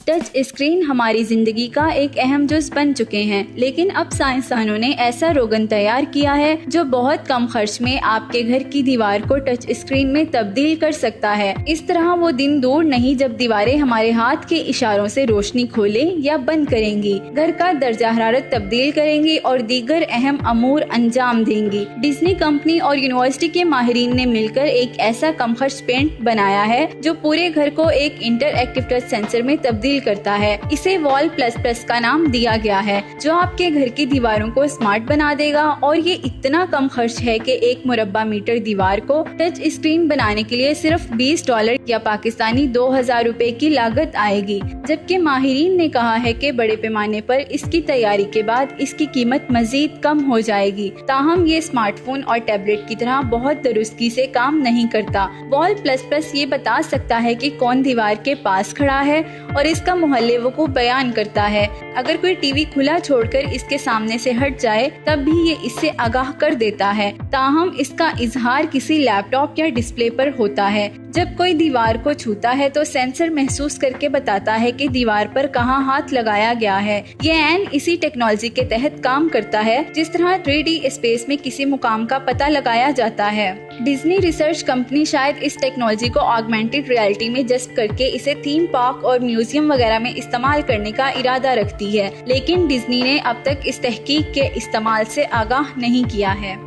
Touch screen हमारी जिंदगी का एक अहम जुज बन चुके हैं, लेकिन अब साइंसदानों ने ऐसा रोगन तैयार किया है जो बहुत कम खर्च में आपके घर की दीवार को टच स्क्रीन में तब्दील कर सकता है। इस तरह वो दिन दूर नहीं जब दीवारें हमारे हाथ के इशारों से रोशनी खोले या बंद करेंगी, घर का दर्जा हरारत तब्दील करेंगी और दीगर अहम अमूर अंजाम देंगी। डिज्नी कंपनी और यूनिवर्सिटी के माहिरीन ने मिलकर एक ऐसा कम खर्च पेंट बनाया है जो पूरे घर को एक इंटरएक्टिव टच सेंसर में तब्दील करता है। इसे वॉल प्लस प्लस का नाम दिया गया है, जो आपके घर की दीवारों को स्मार्ट बना देगा। और ये इतना कम खर्च है कि 1 मुरब्बा मीटर दीवार को टच स्क्रीन बनाने के लिए सिर्फ $20 या पाकिस्तानी 2000 रुपए की लागत आएगी, जबकि माहिरीन ने कहा है कि बड़े पैमाने पर इसकी तैयारी के बाद इसकी कीमत मजीद कम हो जाएगी। ताहम ये स्मार्टफोन और टैबलेट की तरह बहुत दुरुस्ती से काम नहीं करता। वॉल प्लस प्लस ये बता सकता है कि कौन दीवार के पास खड़ा है और इसका मोहल्ले को बयान करता है। अगर कोई टीवी खुला छोड़कर इसके सामने से हट जाए तब भी ये इससे आगाह कर देता है। ताहम इसका इजहार किसी लैपटॉप या डिस्प्ले पर होता है। जब कोई दीवार को छूता है तो सेंसर महसूस करके बताता है कि दीवार पर कहाँ हाथ लगाया गया है। ये ऐन इसी टेक्नोलॉजी के तहत काम करता है जिस तरह 3D स्पेस में किसी मुकाम का पता लगाया जाता है। डिज्नी रिसर्च कंपनी शायद इस टेक्नोलॉजी को ऑगमेंटेड रियलिटी में जस्ब करके इसे थीम पार्क और म्यूजियम वगैरह में इस्तेमाल करने का इरादा रखती है, लेकिन डिज्नी ने अब तक इस तहकीक के इस्तेमाल से आगाह नहीं किया है।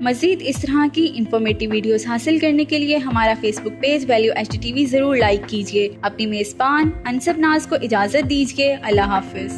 मजीद इस तरह की इंफॉर्मेटिव वीडियोस हासिल करने के लिए हमारा फेसबुक पेज वैल्यू HDTV जरूर लाइक कीजिए। अपनी मेजबान अनसब नाज को इजाजत दीजिए। अल्लाह हाफिज।